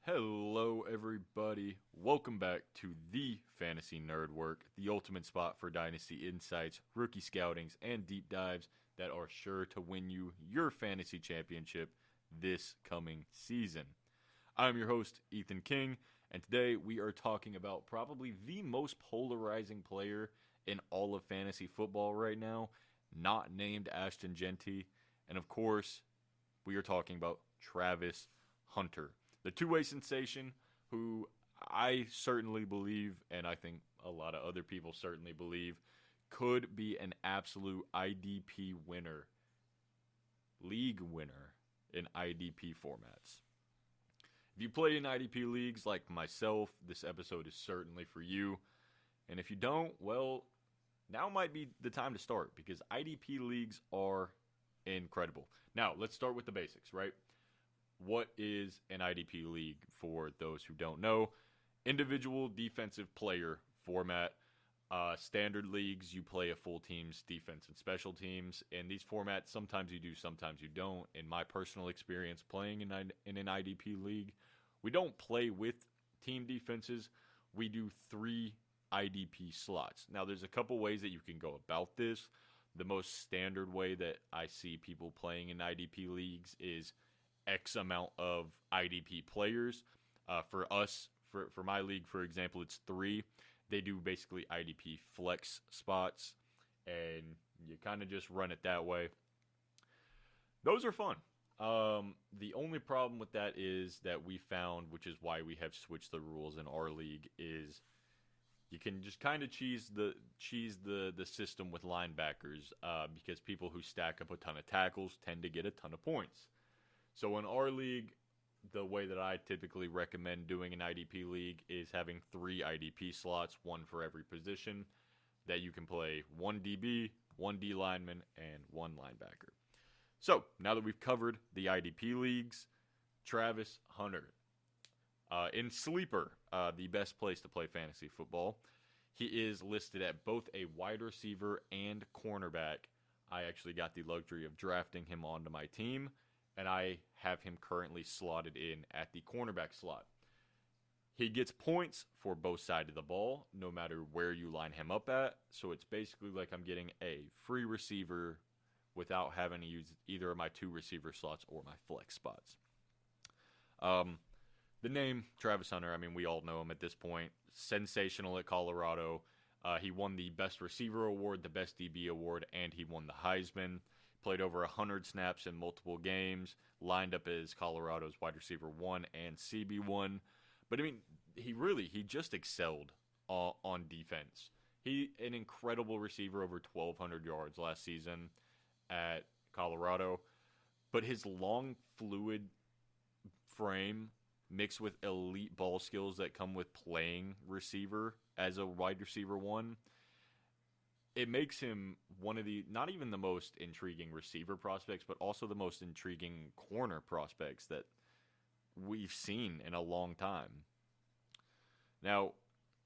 Hello, everybody. Welcome back to the Fantasy Nerd Work, the ultimate spot for dynasty insights, rookie scoutings, and deep dives that are sure to win you your fantasy championship this coming season. I'm your host, Ethan King, and today we are talking about probably the most polarizing player in all of fantasy football right now, not named Ashton Genty, and of course, we are talking about Travis Hunter. The two-way sensation who I certainly believe, and I think a lot of other people certainly believe, could be an absolute IDP winner, league winner in IDP formats. If you play in IDP leagues like myself, this episode is certainly for you. And if you don't, well, now might be the time to start because IDP leagues are incredible. Now, let's start with the basics, right? What is an IDP league for those who don't know? Individual defensive player format. Standard leagues, you play a full team's defense and special teams. In these formats, sometimes you do, sometimes you don't. In my personal experience playing in an IDP league, we don't play with team defenses. We do 3 IDP slots. Now, there's a couple ways that you can go about this. The most standard way that I see people playing in IDP leagues is X amount of IDP players. For us, for my league, for example, it's 3. They do basically IDP flex spots, and you kind of just run it that way. Those are fun. The only problem with that is that we found, which is why we have switched the rules in our league, is you can just kind of cheese the system with linebackers because people who stack up a ton of tackles tend to get a ton of points. So in our league, the way that I typically recommend doing an IDP league is having 3 IDP slots, 1 for every position, that you can play 1 DB, 1 D lineman, and 1 linebacker. So now that we've covered the IDP leagues, Travis Hunter. In Sleeper, the best place to play fantasy football, he is listed at both a wide receiver and cornerback. I actually got the luxury of drafting him onto my team, and I have him currently slotted in at the cornerback slot. He gets points for both sides of the ball, no matter where you line him up at. So it's basically like I'm getting a free receiver without having to use either of my 2 receiver slots or my flex spots. The name, Travis Hunter, I mean, we all know him at this point. Sensational at Colorado. He won the Best Receiver Award, the Best DB Award, and he won the Heisman. Played over 100 snaps in multiple games, lined up as Colorado's wide receiver 1 and CB1. But, I mean, he just excelled on defense. He an incredible receiver, over 1,200 yards last season at Colorado. But his long, fluid frame mixed with elite ball skills that come with playing receiver as a wide receiver 1, it makes him one of the, not even the most intriguing receiver prospects, but also the most intriguing corner prospects that we've seen in a long time. Now,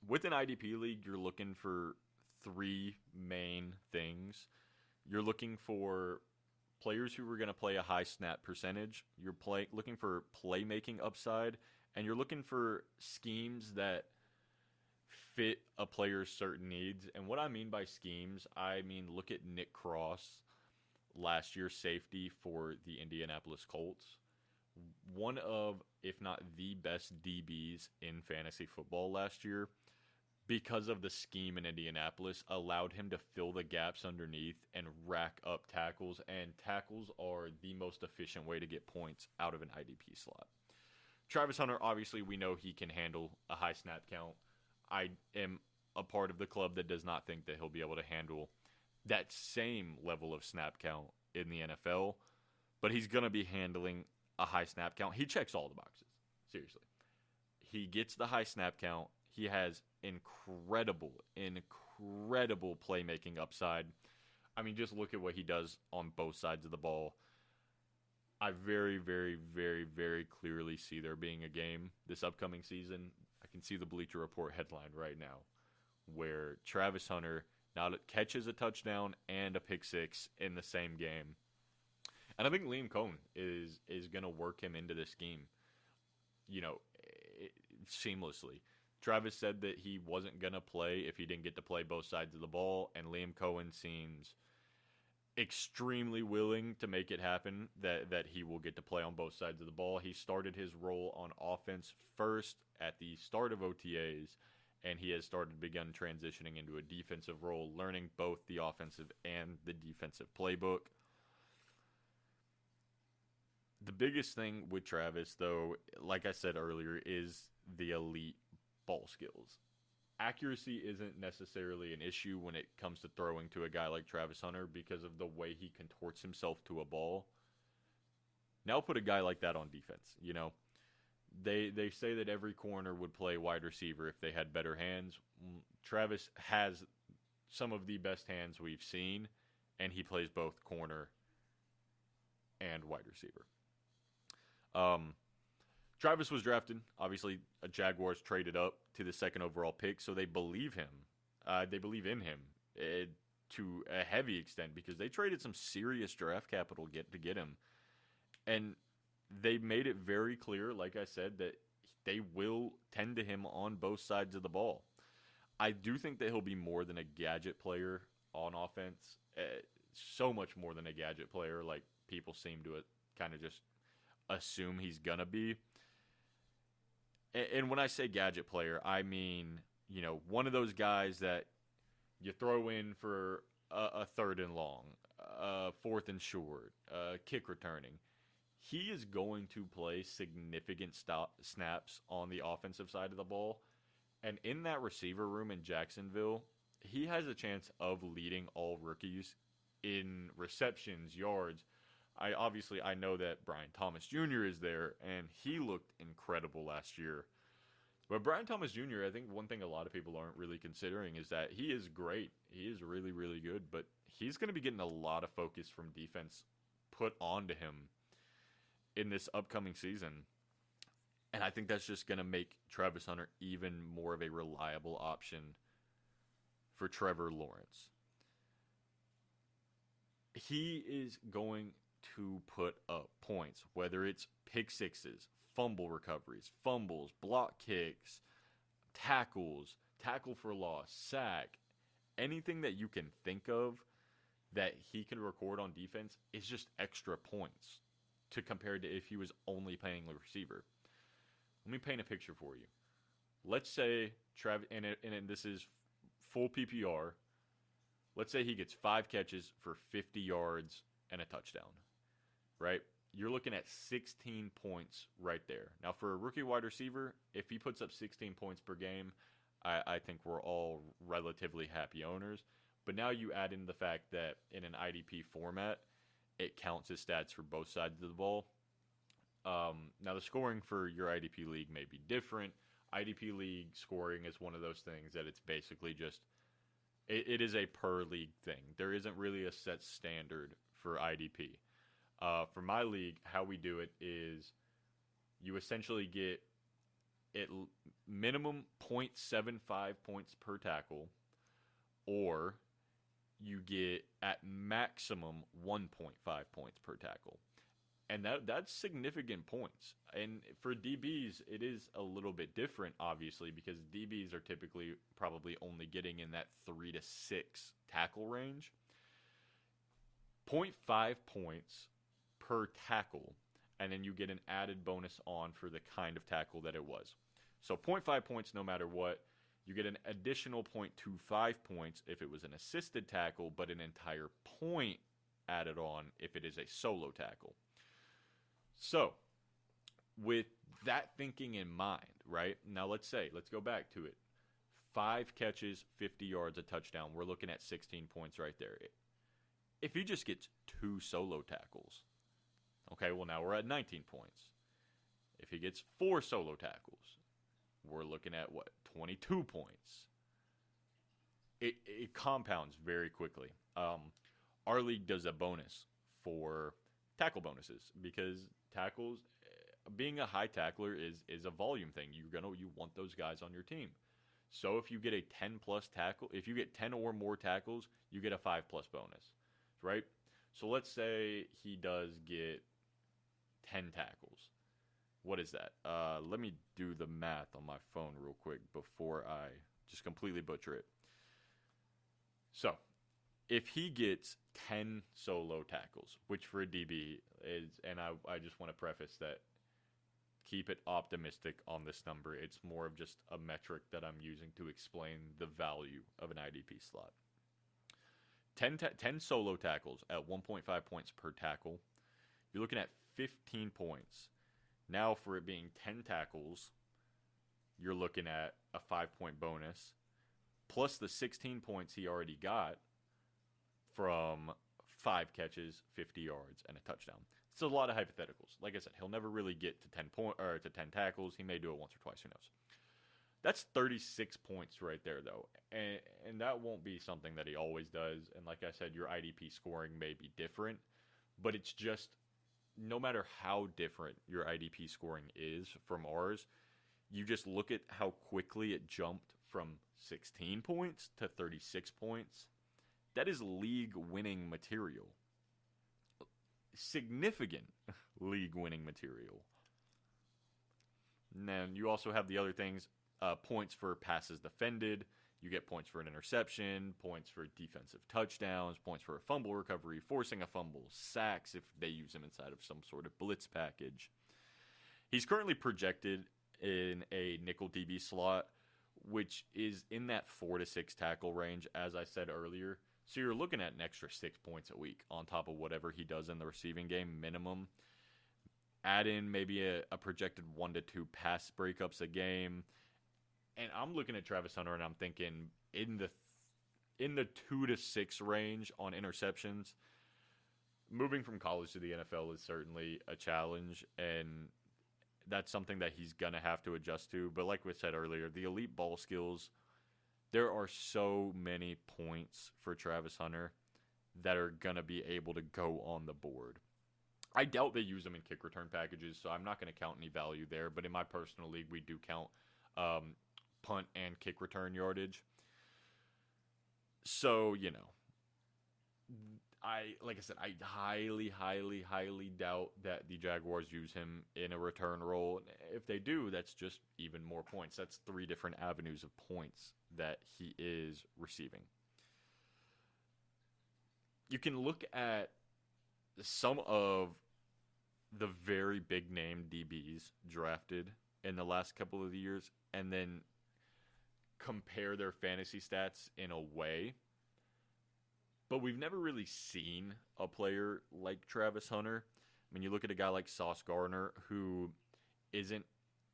with an IDP league, you're looking for 3 main things. You're looking for players who are going to play a high snap percentage. You're looking for playmaking upside, and you're looking for schemes that fit a player's certain needs. And what I mean by schemes, I mean look at Nick Cross, last year's safety for the Indianapolis Colts. One of, if not the best DBs in fantasy football last year, because of the scheme in Indianapolis, allowed him to fill the gaps underneath and rack up tackles. And tackles are the most efficient way to get points out of an IDP slot. Travis Hunter, obviously, we know he can handle a high snap count. I am a part of the club that does not think that he'll be able to handle that same level of snap count in the NFL, but he's going to be handling a high snap count. He checks all the boxes, seriously. He gets the high snap count. He has incredible playmaking upside. I mean, just look at what he does on both sides of the ball. I very, very, very, very clearly see there being a game this upcoming season. I can see the Bleacher Report headline right now where Travis Hunter now catches a touchdown and a pick 6 in the same game. And I think Liam Cohen is going to work him into this scheme. You know, seamlessly. Travis said that he wasn't going to play if he didn't get to play both sides of the ball, and Liam Cohen seems extremely willing to make it happen, that he will get to play on both sides of the ball. He started his role on offense first at the start of OTAs, and he has begun transitioning into a defensive role, learning both the offensive and the defensive playbook. The biggest thing with Travis, though, like I said earlier, is the elite ball skills. Accuracy isn't necessarily an issue when it comes to throwing to a guy like Travis Hunter because of the way he contorts himself to a ball. Now put a guy like that on defense. You know, they say that every corner would play wide receiver if they had better hands. Travis has some of the best hands we've seen, and he plays both corner and wide receiver. Travis was drafted. Obviously, Jaguars traded up to the second overall pick, so they believe him. They believe in him to a heavy extent because they traded some serious draft capital to get him. And they made it very clear, like I said, that they will tend to him on both sides of the ball. I do think that he'll be more than a gadget player on offense. So much more than a gadget player, like people seem to kind of just assume he's going to be. And when I say gadget player, I mean, you know, one of those guys that you throw in for a third and long, fourth and short, kick returning. He is going to play significant snaps on the offensive side of the ball. And in that receiver room in Jacksonville, he has a chance of leading all rookies in receptions, yards. I know that Brian Thomas Jr. is there, and he looked incredible last year. But Brian Thomas Jr., I think one thing a lot of people aren't really considering is that he is great. He is really, really good, but he's going to be getting a lot of focus from defense put onto him in this upcoming season. And I think that's just going to make Travis Hunter even more of a reliable option for Trevor Lawrence. He is going to put up points, whether it's pick sixes, fumble recoveries, fumbles, block kicks, tackles, tackle for loss, sack, anything that you can think of that he can record on defense is just extra points to compare to if he was only playing the receiver. Let me paint a picture for you. Let's say and this is full PPR. Let's say he gets 5 catches for 50 yards and a touchdown. Right? You're looking at 16 points right there. Now, for a rookie wide receiver, if he puts up 16 points per game, I think we're all relatively happy owners. But now you add in the fact that in an IDP format, it counts his stats for both sides of the ball. Now, the scoring for your IDP league may be different. IDP league scoring is one of those things that it's basically just, it is a per league thing. There isn't really a set standard for IDP. For my league, how we do it is you essentially get minimum 0.75 points per tackle, or you get at maximum 1.5 points per tackle. And that's significant points. And for DBs, it is a little bit different, obviously, because DBs are typically probably only getting in that 3 to 6 tackle range. 0.5 points per tackle, and then you get an added bonus on for the kind of tackle that it was. So 0.5 points no matter what. You get an additional 0.25 points if it was an assisted tackle, but an entire point added on if it is a solo tackle. So, with that thinking in mind, right? Now let's go back to it. 5 catches, 50 yards, a touchdown. We're looking at 16 points right there. If he just gets 2 solo tackles, okay, well now we're at 19 points. If he gets 4 solo tackles, we're looking at 22 points. It compounds very quickly. Our league does a bonus for tackle bonuses because tackles, being a high tackler is a volume thing. You want those guys on your team. So if you get a 10 plus tackle, if you get 10 or more tackles, you get a 5 plus bonus, right? So let's say he does get 10 tackles. what is that? Let me do the math on my phone real quick before I just completely butcher it. So, if he gets 10 solo tackles, which for a DB is, and I just want to preface that, keep it optimistic on this number. It's more of just a metric that I'm using to explain the value of an IDP slot. 10 solo tackles at 1.5 points per tackle. You're looking at 15 points. Now, for it being 10 tackles, you're looking at a 5-point bonus, plus the 16 points he already got from 5 catches, 50 yards, and a touchdown. It's a lot of hypotheticals. Like I said, he'll never really get to 10 tackles. He may do it once or twice. Who knows? That's 36 points right there, though, and that won't be something that he always does. And like I said, your IDP scoring may be different, but it's just no matter how different your IDP scoring is from ours, you just look at how quickly it jumped from 16 points to 36 points. That is league-winning material. Significant league-winning material. And then you also have the other things, points for passes defended. You get points for an interception, points for defensive touchdowns, points for a fumble recovery, forcing a fumble, sacks if they use him inside of some sort of blitz package. He's currently projected in a nickel DB slot, which is in that 4 to 6 tackle range, as I said earlier. So you're looking at an extra 6 points a week on top of whatever he does in the receiving game minimum. Add in maybe a projected 1 to 2 pass breakups a game. And I'm looking at Travis Hunter and I'm thinking in the 2 to 6 range on interceptions. Moving from college to the NFL is certainly a challenge, and that's something that he's going to have to adjust to. But like we said earlier, the elite ball skills, there are so many points for Travis Hunter that are going to be able to go on the board. I doubt they use them in kick return packages, so I'm not going to count any value there. But in my personal league, we do count punt and kick return yardage. So, like I said, I highly, highly, highly doubt that the Jaguars use him in a return role. If they do, that's just even more points. That's 3 different avenues of points that he is receiving. You can look at some of the very big name DBs drafted in the last couple of years and then compare their fantasy stats in a way. But we've never really seen a player like Travis Hunter. I mean, you look at a guy like Sauce Gardner, who isn't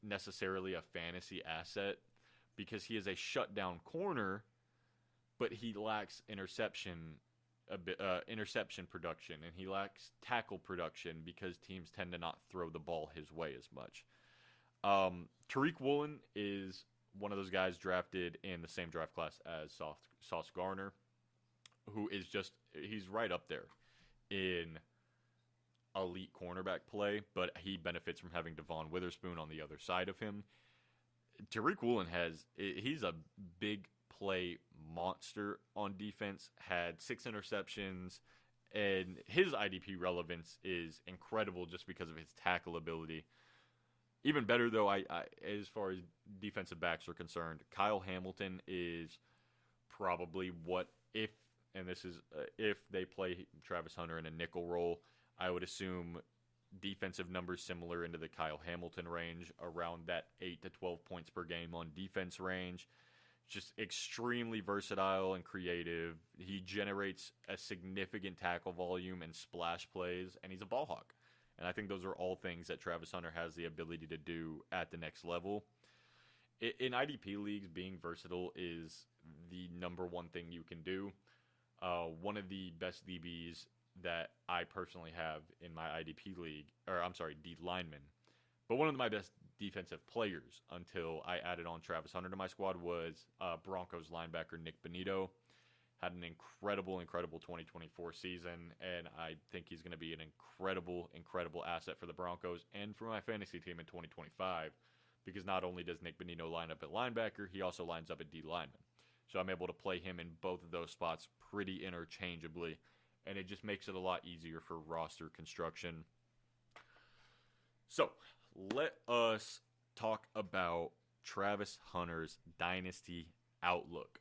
necessarily a fantasy asset because he is a shutdown corner, but he lacks interception production, and he lacks tackle production because teams tend to not throw the ball his way as much. Tariq Woolen is one of those guys drafted in the same draft class as Sauce Gardner, who is he's right up there in elite cornerback play, but he benefits from having Devon Witherspoon on the other side of him. Tariq Woolen he's a big play monster on defense, had 6 interceptions, and his IDP relevance is incredible just because of his tackle ability. Even better, though, I as far as defensive backs are concerned, Kyle Hamilton is probably if they play Travis Hunter in a nickel role, I would assume defensive numbers similar into the Kyle Hamilton range, around that 8 to 12 points per game on defense range. Just extremely versatile and creative. He generates a significant tackle volume and splash plays, and he's a ball hawk. And I think those are all things that Travis Hunter has the ability to do at the next level. In IDP leagues, being versatile is the number one thing you can do. One of the best DBs that I personally have in my IDP league, D lineman, but one of my best defensive players until I added on Travis Hunter to my squad was Broncos linebacker Nick Bonito. Had an incredible 2024 season, and I think he's going to be an incredible asset for the Broncos and for my fantasy team in 2025, because not only does Nick Bonito line up at linebacker, he also lines up at D lineman. So I'm able to play him in both of those spots pretty interchangeably, and it just makes it a lot easier for roster construction. So let us talk about Travis Hunter's dynasty outlook.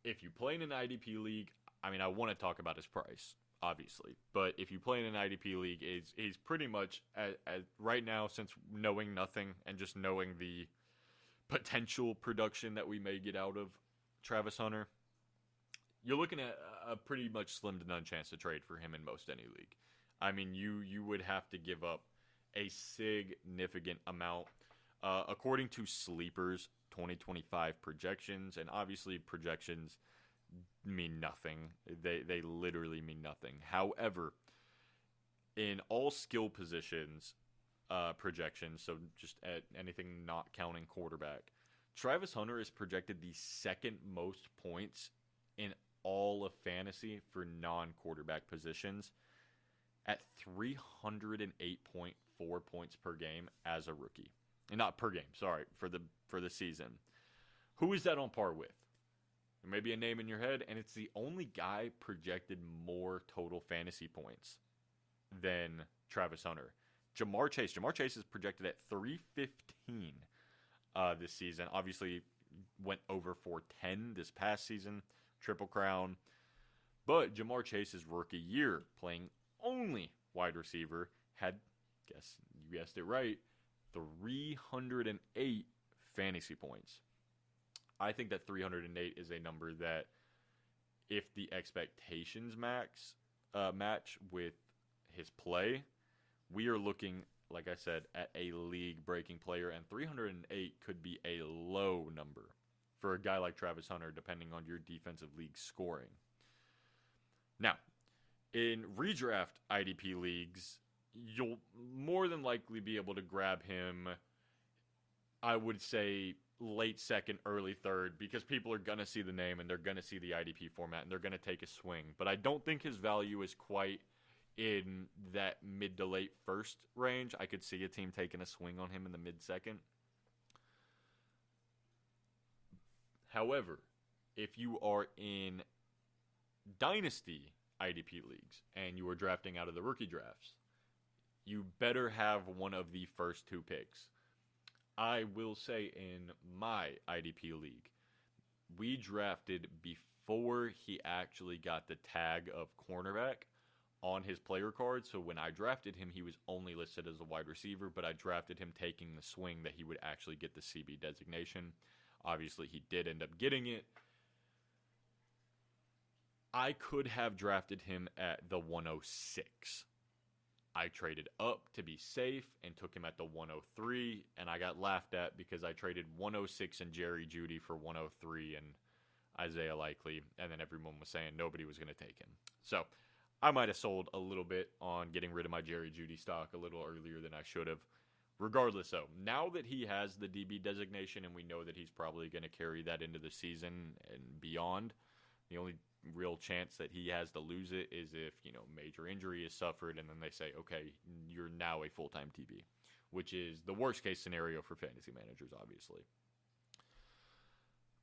If you play in an IDP league, I want to talk about his price, obviously. But if you play in an IDP league, he's pretty much, right now, since knowing nothing and just knowing the potential production that we may get out of Travis Hunter, you're looking at a pretty much slim to none chance to trade for him in most any league. You would have to give up a significant amount. According to Sleeper's 2025 projections, and obviously projections mean nothing. They literally mean nothing. However, in all skill positions projections, so just at anything not counting quarterback, Travis Hunter is projected the second most points in all of fantasy for non-quarterback positions at 308.4 points per game as a rookie. And not per game, sorry, for the season. Who is that on par with? There may be a name in your head, and it's the only guy projected more total fantasy points than Travis Hunter. Jamar Chase. Jamar Chase is projected at 315 this season. Obviously, went over 410 this past season. Triple Crown. But Jamar Chase's rookie year, playing only wide receiver, had, you guessed it right, 308 fantasy points. I think that 308 is a number that, if the expectations match with his play, we are looking, like I said, at a league-breaking player, and 308 could be a low number for a guy like Travis Hunter, depending on your defensive league scoring. Now, in redraft IDP leagues, you'll more than likely be able to grab him, I would say, late second, early third, because people are going to see the name and they're going to see the IDP format and they're going to take a swing. But I don't think his value is quite in that mid to late first range. I could see a team taking a swing on him in the mid-second. However, if you are in dynasty IDP leagues and you are drafting out of the rookie drafts, you better have one of the first two picks. I will say in my IDP league, we drafted before he actually got the tag of cornerback on his player card. So when I drafted him, he was only listed as a wide receiver, but I drafted him taking the swing that he would actually get the CB designation. Obviously, he did end up getting it. I could have drafted him at the 106. I traded up to be safe and took him at the 103, and I got laughed at because I traded 106 and Jerry Jeudy for 103 and Isaiah Likely, and then everyone was saying nobody was going to take him. So I might have sold a little bit on getting rid of my Jerry Jeudy stock a little earlier than I should have. Regardless, though, now that he has the DB designation and we know that he's probably going to carry that into the season and beyond, the only real chance that he has to lose it is if, major injury is suffered and then they say, okay, you're now a full-time TB, which is the worst case scenario for fantasy managers, obviously.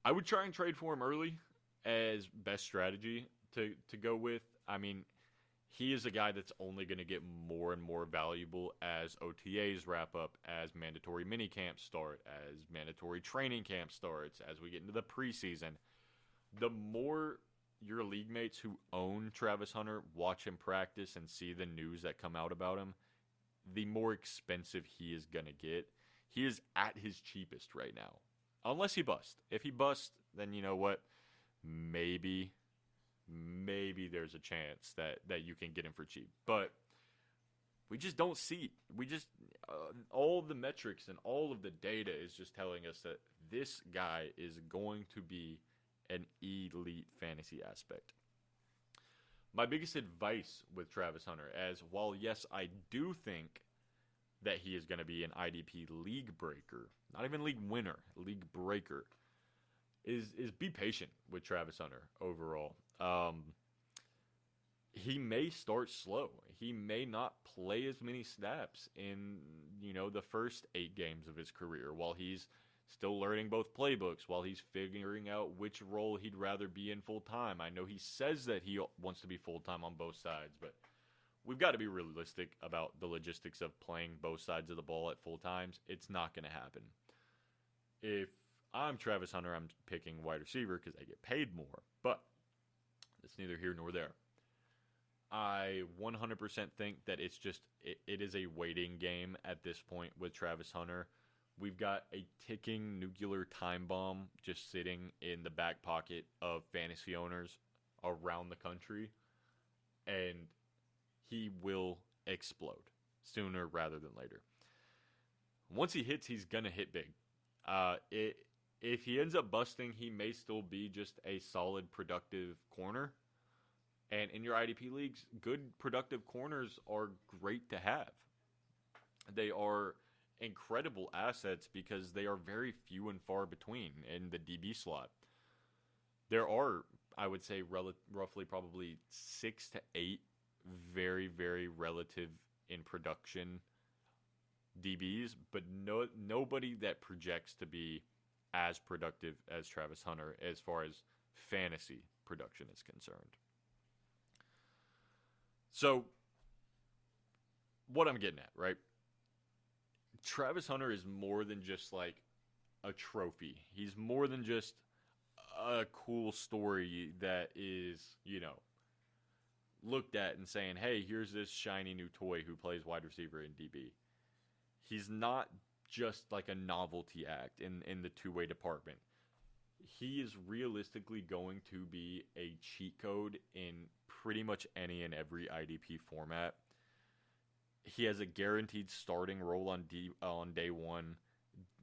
I would try and trade for him early as best strategy to go with. He is a guy that's only going to get more and more valuable as OTAs wrap up, as mandatory mini camps start, as mandatory training camp starts, as we get into the preseason. The more your league mates who own Travis Hunter watch him practice and see the news that come out about him, the more expensive he is going to get. He is at his cheapest right now. Unless he busts. If he busts, then you know what? Maybe there's a chance that you can get him for cheap. But we just don't see. All the metrics and all of the data is just telling us that this guy is going to be an elite fantasy aspect. My biggest advice with Travis Hunter, as while yes, I do think that he is going to be an IDP league breaker, not even league winner, league breaker, is be patient with Travis Hunter overall. He may start slow. He may not play as many snaps in, the first 8 games of his career while he's still learning both playbooks, while he's figuring out which role he'd rather be in full-time. I know he says that he wants to be full-time on both sides, but we've got to be realistic about the logistics of playing both sides of the ball at full times. It's not going to happen. If I'm Travis Hunter, I'm picking wide receiver because I get paid more. But it's neither here nor there. I 100% think that it is a waiting game at this point with Travis Hunter. We've got a ticking nuclear time bomb just sitting in the back pocket of fantasy owners around the country, and he will explode sooner rather than later. Once he hits, he's going to hit big. If he ends up busting, he may still be just a solid, productive corner. And in your IDP leagues, good, productive corners are great to have. They are incredible assets because they are very few and far between in the DB slot. There are, I would say, roughly probably 6 to 8 very, very relative in production DBs, but nobody that projects to be as productive as Travis Hunter as far as fantasy production is concerned. So, what I'm getting at, right? Travis Hunter is more than just like a trophy. He's more than just a cool story that is, looked at and saying, hey, here's this shiny new toy who plays wide receiver in DB. He's not just like a novelty act in the two-way department. He is realistically going to be a cheat code in pretty much any and every IDP format. He has a guaranteed starting role on day one.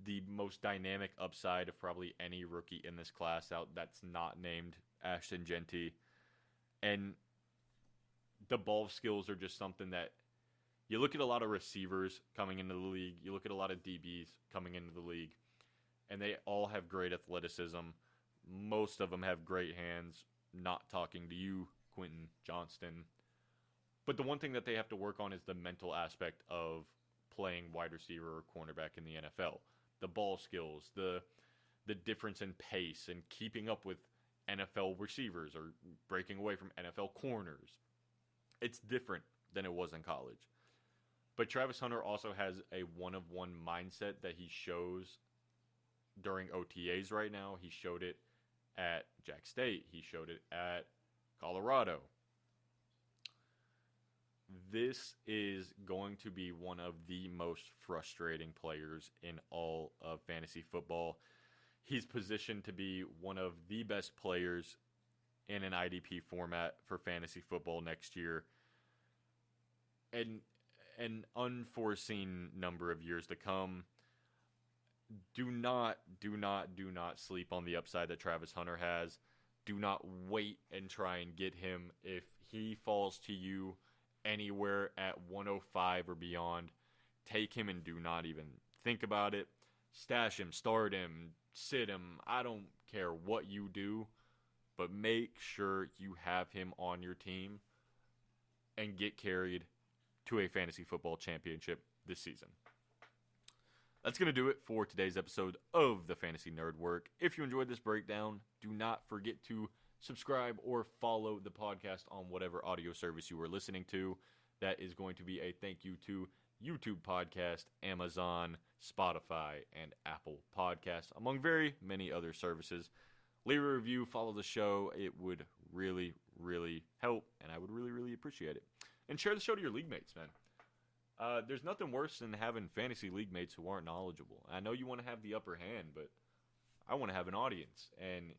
The most dynamic upside of probably any rookie in this class out that's not named Ashton Genty. And the ball skills are just something that you look at a lot of receivers coming into the league. You look at a lot of DBs coming into the league. And they all have great athleticism. Most of them have great hands. Not talking to you, Quentin Johnston. But the one thing that they have to work on is the mental aspect of playing wide receiver or cornerback in the NFL. The ball skills, the difference in pace and keeping up with NFL receivers or breaking away from NFL corners. It's different than it was in college. But Travis Hunter also has a one-of-one mindset that he shows during OTAs right now. He showed it at Jack State. He showed it at Colorado. This is going to be one of the most frustrating players in all of fantasy football. He's positioned to be one of the best players in an IDP format for fantasy football next year. And an unforeseen number of years to come. Do not sleep on the upside that Travis Hunter has. Do not wait and try and get him. If he falls to you anywhere at 105 or beyond, take him and do not even think about it. Stash him, start him, sit him. I don't care what you do, but make sure you have him on your team and get carried to a fantasy football championship this season. That's going to do it for today's episode of the Fantasy Nerd Work. If you enjoyed this breakdown, do not forget to subscribe or follow the podcast on whatever audio service you are listening to. That is going to be a thank you to YouTube Podcast, Amazon, Spotify, and Apple Podcasts, among very many other services. Leave a review, follow the show. It would really, really help, and I would really, really appreciate it. And share the show to your league mates, man. There's nothing worse than having fantasy league mates who aren't knowledgeable. I know you want to have the upper hand, but I want to have an audience. And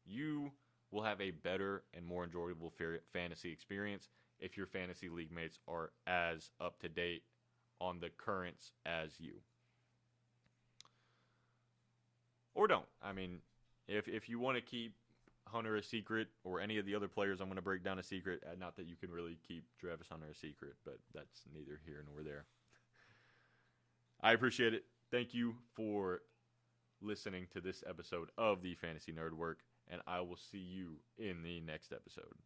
you will have a better and more enjoyable fantasy experience if your fantasy league mates are as up to date on the currents as you. Or don't. I mean, if you want to keep Hunter a secret, or any of the other players I'm going to break down a secret, not that you can really keep Travis Hunter a secret, but that's neither here nor there. I appreciate it. Thank you for listening to this episode of the Fantasy Nerd Work, and I will see you in the next episode.